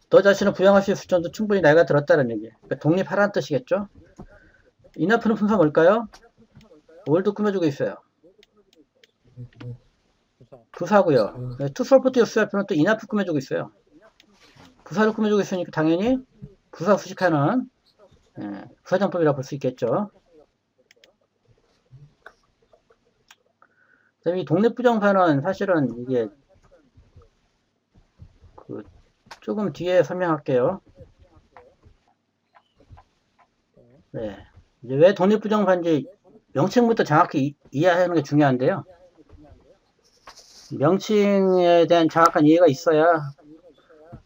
너 자신을 부양할 수 있을 정도 충분히 나이가 들었다는 얘기. 그러니까 독립하라는 뜻이겠죠. 인하프는 품사 뭘까요? 올도 꾸며주고 있어요. 부사고요. To support yourself는 또 인하프 꾸며주고 있어요. 부사를 꾸며주고 있으니까 당연히 부사 수식하는 부사정법이라고 볼 수 있겠죠. 이 독립부정사는 사실은 이게 조금 뒤에 설명할게요. 네. 이제 왜 독립부정사인지 명칭부터 정확히 이해하는 게 중요한데요. 명칭에 대한 정확한 이해가 있어야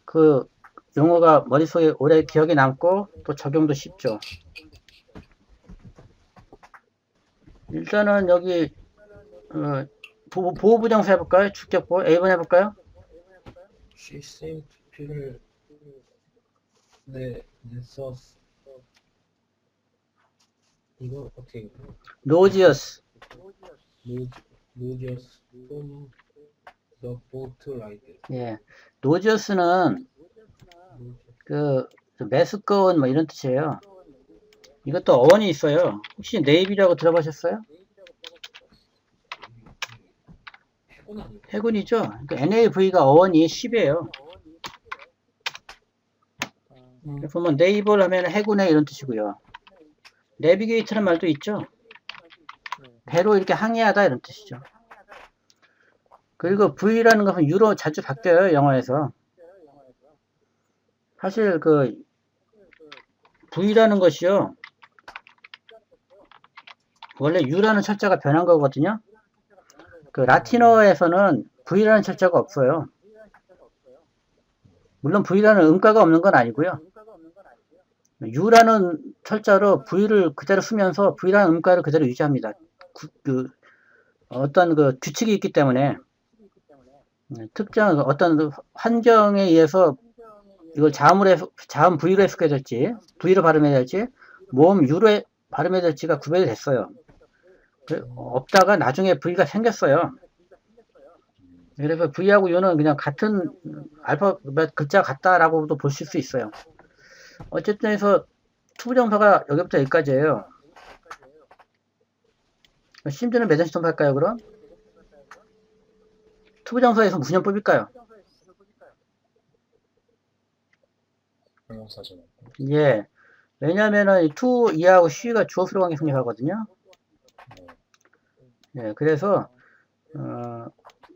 그 용어가 머릿속에 오래 기억에 남고 또 적용도 쉽죠. 일단은 여기 보호부정사 해볼까요? 주격보 A번 해볼까요? She seemed to feel the sauce. 이거 어떻게 nauseous. nauseous from the boat ride. 예. nauseous는 그 메스꺼운 뭐 이런 뜻이에요. 이것도 어원이 있어요. 혹시 네이비라고 들어보셨어요? 해군이죠. 그러니까 NAV가 어원이 10이에요. 보면 네이블 하면 해군의 이런 뜻이고요. 내비게이트라는 말도 있죠. 배로 이렇게 항해하다 이런 뜻이죠. 그리고 V라는 것은 U로 자주 바뀌어요. 영어에서. 사실 그 V라는 것이요. 원래 U라는 철자가 변한 거거든요. 그 라틴어에서는 V라는 철자가 없어요. 물론 V라는 음가가 없는 건 아니고요. U라는 철자로 V를 그대로 쓰면서 V라는 음가를 그대로 유지합니다. 어떤 그 규칙이 있기 때문에 특정 어떤 환경에 의해서 이걸 자음 V로 해석해야 될지 V로 발음해야 될지 모음 U로 발음해야 될지가 구별이 됐어요. 없다가 나중에 V가 생겼어요. 그래서 V하고 U는 그냥 같은 알파벳 글자 같다라고도 보실 수 있어요. 어쨌든 해서 투부정사가 여기부터 여기까지예요. 심지어는 몇 년씩 할까요 그럼? 투부정사에서 무슨 년 뽑을까요? 형용사죠. 예. 왜냐면은 to 이하고 she가 주어수로 관계 성립하거든요. 예, 그래서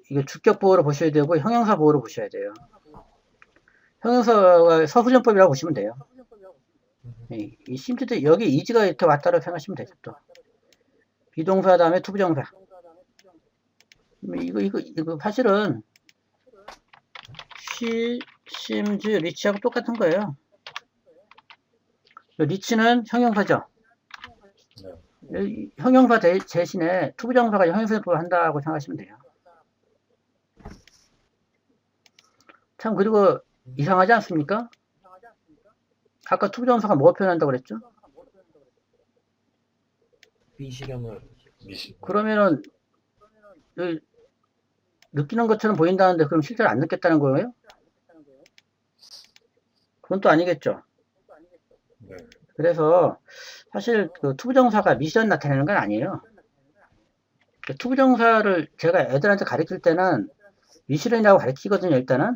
이게 주격 보호로 보셔야 되고 형용사 보호로 보셔야 돼요. 형용사가 서술형법이라고 보시면 돼요. 이 심지도 여기 이지가 이렇게 왔다고 생각하시면 되죠. 또 비동사 다음에 투부정사. 이거 사실은 she, seems, reach하고 똑같은 거예요. reach는 형용사죠. 형용사 대신에 투부정사가 형용사를 한다고 생각하시면 돼요. 참 그리고 이상하지 않습니까? 아까 투부정사가 뭐 표현한다고 그랬죠? 미시령을 미시. 그러면은 느끼는 것처럼 보인다는데 그럼 실제로 안 느꼈다는 거예요? 그건 또 아니겠죠. 네. 그래서 사실 그 투부정사가 미션 나타내는 건 아니에요. 그 투부정사를 제가 애들한테 가르칠 때는 미시련이라고 가르치거든요, 일단은.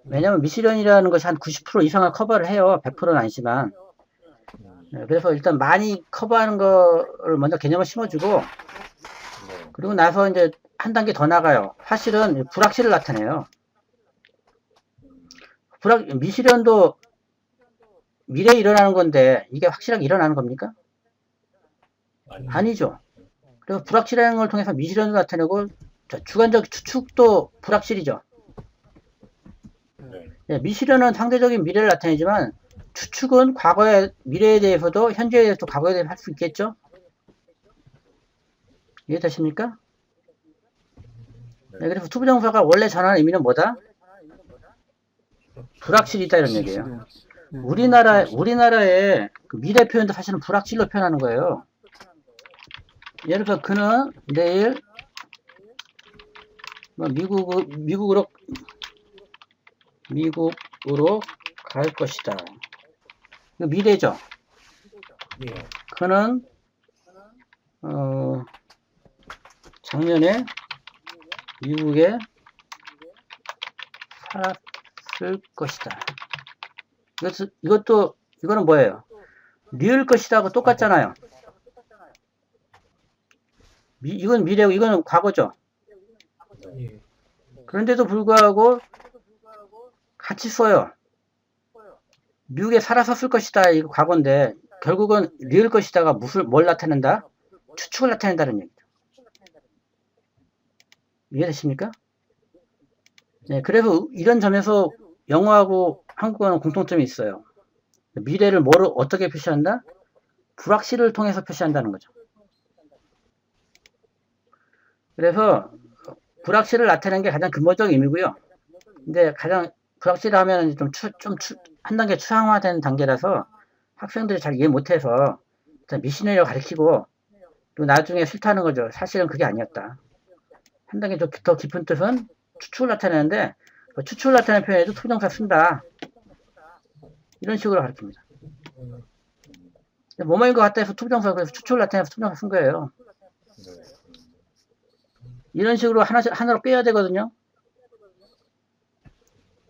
왜냐면 미시련이라는 것이 한 90% 이상을 커버를 해요. 100%는 아니지만. 네, 그래서 일단 많이 커버하는 거를 먼저 개념을 심어주고, 네. 그리고 나서 이제 한 단계 더 나가요. 사실은 불확실을 나타내요. 미시련도 미래에 일어나는 건데 이게 확실하게 일어나는 겁니까? 아니죠. 그래서 불확실한 걸 통해서 미시련도 나타내고 주관적 추측도 불확실이죠. 네. 네, 미시련은 상대적인 미래를 나타내지만 추측은 과거의 미래에 대해서도 현재에 대해서도 과거에 대해서 할 수 있겠죠. 이해되십니까? 네, 그래서 투부정사가 원래 전하는 의미는 뭐다? 불확실이다 이런 얘기예요. 우리나라의 그 미래 표현도 사실은 불확실로 표현하는 거예요. 예를 들어 그는 내일 미국으로 갈 것이다. 이거 미래죠. 예. 그는 작년에 미국에 살았을 것이다. 이거는 뭐예요? 리을 것이다 하고 똑같잖아요. 이건 미래고 이거는 과거죠. 예. 그런데도 불구하고 같이 써요. 미국에 살았었을 것이다. 이거 과거인데 결국은 리을 것이다가 뭘 나타낸다? 추측을 나타낸다는 얘기죠. 이해되십니까? 네, 그래서 이런 점에서 영어하고 한국어는 공통점이 있어요. 미래를 어떻게 표시한다? 불확실을 통해서 표시한다는 거죠. 그래서 불확실을 나타내는 게 가장 근본적인 의미고요. 근데 가장 불확실하면 한 단계 추상화된 단계라서 학생들이 잘 이해 못해서 일단 미시너리를 가르치고 그리고 나중에 싫다는 거죠. 사실은 그게 아니었다. 한 단계 더 깊은 뜻은 추측을 나타내는데 추측을 나타내는 표현에도 투부정사 쓴다. 이런 식으로 가르칩니다. 뭐뭐인 것 같다 해서 투부정사 그래서 추측을 나타내서 투부정사 쓴 거예요. 이런 식으로 하나로 빼야 되거든요.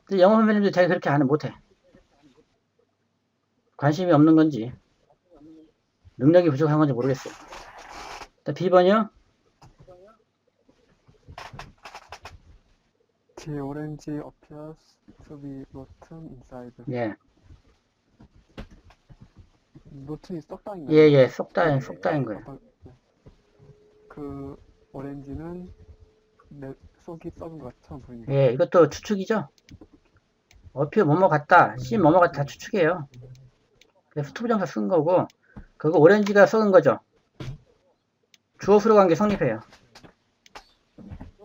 근데 영어 선배님들 되게 그렇게 못해. 관심이 없는 건지 능력이 부족한 건지 모르겠어요. B번이요. The orange appears to be rotten inside. 예, rotten 썩다인가요? 예, 쏙다인 거예요. 그 오렌지는 내 속이 썩은 것처럼 보입니다. 예, 이것도 추측이죠. 어필 뭐뭐 같다, 씨 뭐뭐 같다 다 추측이에요. 그래서 투부정사 쓴 거고, 그거 오렌지가 썩은 거죠. 주어 수로 관계 성립해요.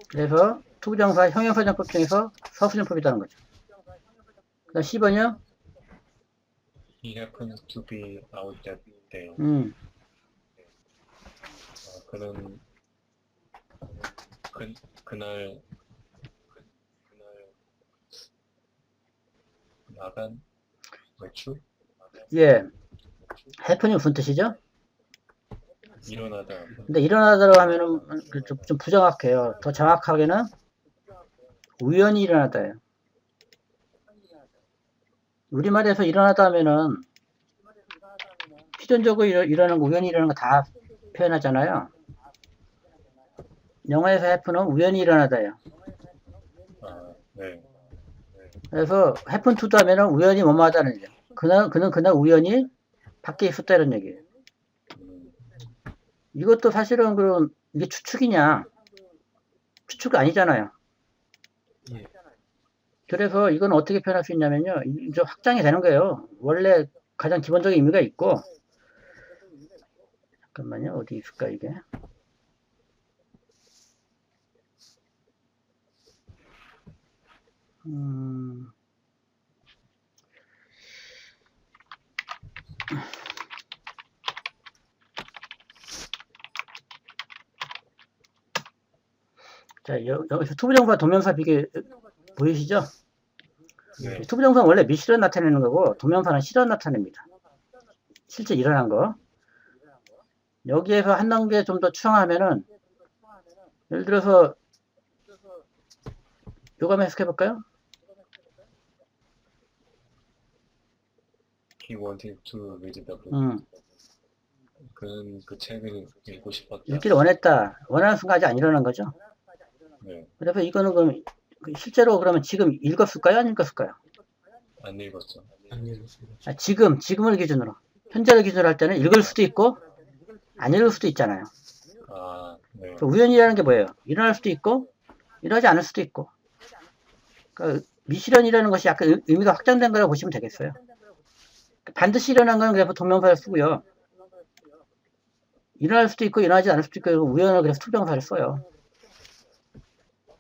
그래서 투부정사 형용사정법 중에서 서술정법이라는 거죠. 그 다음 10번이요. He happened to be out that day. 그는 그날 나간 외출? 예, 해프닝 무슨 뜻이죠? 일어나다. 근데 일어나다라고 하면은 좀 부정확해요. 더 정확하게는 우연히 일어나다예요. 우리말에서 일어나다 하면은 필연적으로 일어나는 거, 우연히 일어나는 거 다 표현하잖아요. 영어에서 happen은 우연히 일어나다예요. 네. 그래서 happen to도 하면은 우연히 뭐뭐 하다는 얘기예요. 그는 그날 우연히 밖에 있었다 이런 얘기예요. 이것도 사실은 그럼 이게 추측이냐? 추측 아니잖아요. 예. 그래서 이건 어떻게 표현할 수 있냐면요. 이제 확장이 되는 거예요. 원래 가장 기본적인 의미가 있고, 잠깐만요. 어디 있을까, 이게. 음, 자, 여기서 투부정사 동명사 비교 보이시죠? 네. 투부정사는 원래 미실현 나타내는 거고, 동명사는 실현 나타냅니다. 실제 일어난 거. 여기에서 한 단계 좀 더 추정하면은, 예를 들어서, 요거 한번 해석해볼까요? He wanted to read the book. 그는 그 책을 읽고 싶었다. 읽기를 원했다. 원하는 순간 아직 안 일어난 거죠. 네. 그래서 이거는 그럼 실제로 그러면 지금 읽었을까요? 안 읽었을까요? 안 읽었죠. 안 읽었습니다. 아, 지금을 기준으로. 현재를 기준으로 할 때는 읽을 수도 있고, 안 읽을 수도 있잖아요. 아, 네. 그 우연이라는 게 뭐예요? 일어날 수도 있고, 일어나지 않을 수도 있고. 그러니까 미실현이라는 것이 약간 의미가 확장된 거라고 보시면 되겠어요. 반드시 일어난 건 그래서 동명사를 쓰고요. 일어날 수도 있고, 일어나지 않을 수도 있고, 우연을 그래서 투정사를 써요.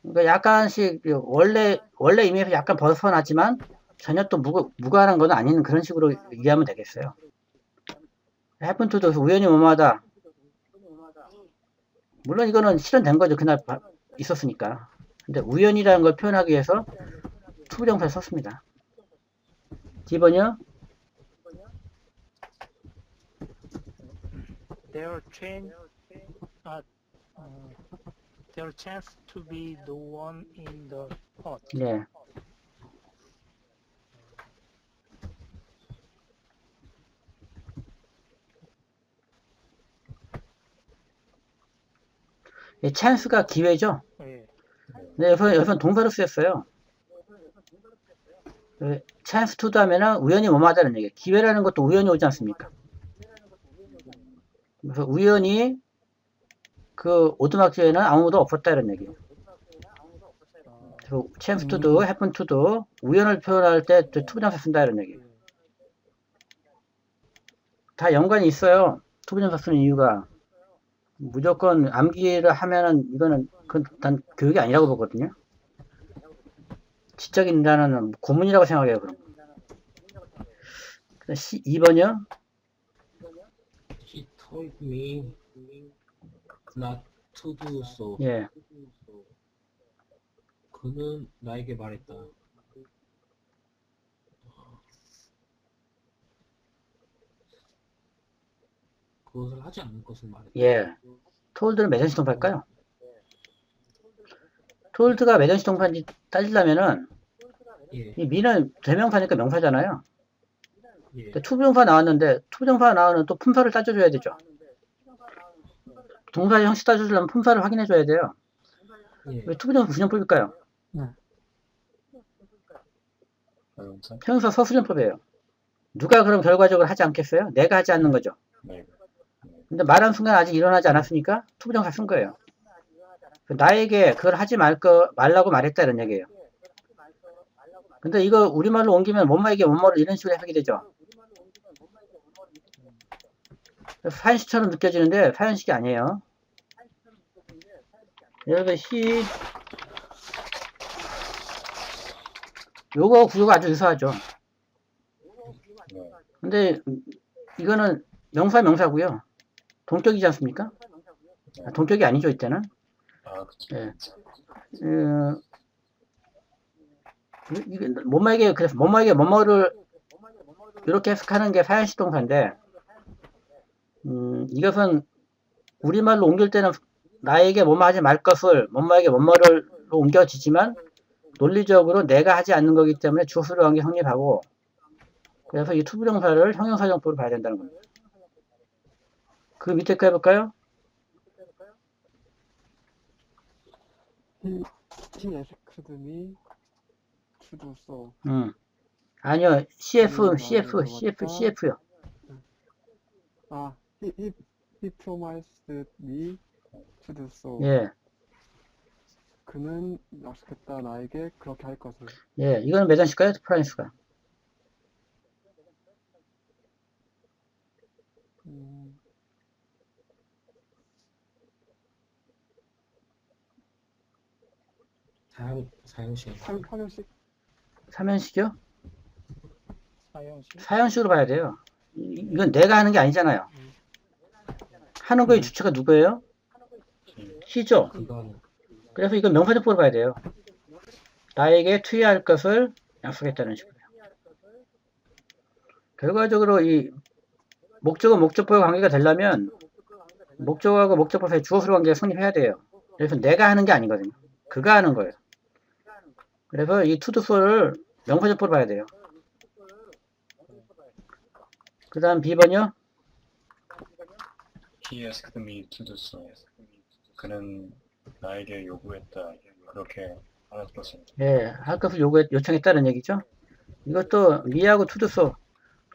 그러니까 약간씩 원래 의미에서 약간 벗어나지만 전혀 또 무관한 건 아닌 그런 식으로 이해하면 되겠어요. happen to도 우연히 뭐뭐하다. 물론 이거는 실현된 거죠. 그날 있었으니까. 근데 우연이라는 걸 표현하기 위해서 투부정사를 썼습니다. D번이요? Their chance to be the one in the pot. 네. 찬스가 기회죠. 예. 네, 여기서 동사로 쓰였어요. 찬스 투도 하면은 우연히 뭐뭐하다는 얘기예요. 기회라는 것도 우연히 오지 않습니까? 그래서 우연히 그 오두막지에는 아무도 없었다 이런 얘기예요. 그래서 찬스 투도, 해픈 투도 우연을 표현할 때 투부정사 쓴다 이런 얘기예요. 다 연관이 있어요. 투부정사 쓰는 이유가. 무조건 암기를 하면은 이거는 난 교육이 아니라고 보거든요. 지적인 단어는 고문이라고 생각해요. 그럼 2번이요? He told me not to do so. 예. 그는 나에게 말했다. 그것을 하지 않을 것을 말했다. 예. told는 매전시 동사일까요? told가 매전시 동사인지 따지려면은 예. 이 미는 대명사니까 명사잖아요. 예. 근데 투부정사 나왔는데 투부정사 나오는 또 품사를 따져줘야 되죠. 동사의 형식 따져주려면 품사를 확인해줘야 돼요. 예. 왜 투부정사 구년법일까요? 형용사? 형용사 서술형법이에요. 누가 그럼 결과적으로 하지 않겠어요? 내가 하지 않는 거죠. 네. 근데 말한 순간 아직 일어나지 않았으니까 투부정사 쓴 거예요. 나에게 그걸 하지 말라고 말했다 이런 얘기예요. 근데 이거 우리말로 옮기면 뭐뭐에게 뭐뭐를 이런 식으로 해석이 되죠. 사연식처럼 느껴지는데 사연식이 아니에요. 여러분 요거 구조가 아주 유사하죠. 네. 근데 이거는 명사고요. 동격이지 않습니까? 동격이 아니죠 이때는. 아, 그쵸. 예. 이게 뭐뭐에게 그래서 뭐뭐에게 뭐뭐를 이렇게 해석하는 게 사연식 동사인데 이것은 우리말로 옮길 때는 나에게 뭐뭐 하지 말 것을 뭐뭐에게 뭐뭐를 옮겨지지만 논리적으로 내가 하지 않는 거기 때문에 주어수로 관계 성립하고 그래서 이 투부정사를 형용사정법으로 봐야 된다는 겁니다. 그 밑에 거 해볼까요? He asked me to do so. 아니요. CF요. 아, he promised me to do so. 예. 그는 약속했다 나에게 그렇게 할 것을. 예, 이거는 몇 장씩까요? 프라임수가. 음, 사형식. 3년씩 3연식이요? 사형식. 4연식으로 봐야 돼요. 이건 내가 하는 게 아니잖아요. 하는 거의 주체가 누구예요? 시죠. 그건 그래서 이건 명사전법으로 봐야 돼요. 나에게 투여할 것을 약속했다는 식으로요. 결과적으로 이 목적어 목적보의 관계가 되려면 목적어하고 목적보 사이 주어수로 관계가 성립해야 돼요. 그래서 내가 하는 게 아니거든요. 그가 하는 거예요. 그래서 이 투두소를 명사전법으로 봐야 돼요. 그 다음 B번이요. He asked me to do so. 그는 나에게 요구했다. 그렇게 하는 것은 예, 할 것을 요청했다는 얘기죠. 이것도 미하고 투두소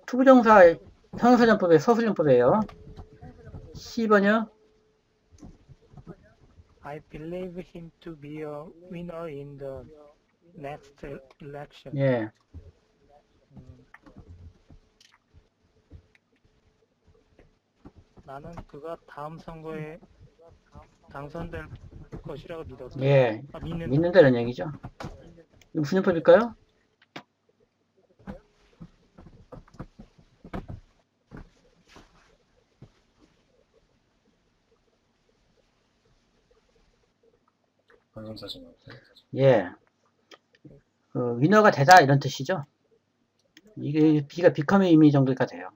투부정사 형용사전법의 서술전법이에요. C번이요. I believe him to be a winner in the next election. 예, 나는 그가 다음 선거에 당선될 것이라고 믿었다. 예, 믿는다. 믿는다는 얘기죠. 이거 무슨 전법일까요? 방송사전. 예, 위너가 되다 이런 뜻이죠. 이게 B가 become 의미 정도가 돼요.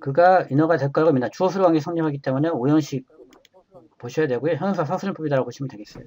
그가 위너가 될 거라고 믿나 주어수로 관계 성립하기 때문에 오형식 보셔야 되고요. 형용사 서술법이라고 보시면 되겠어요.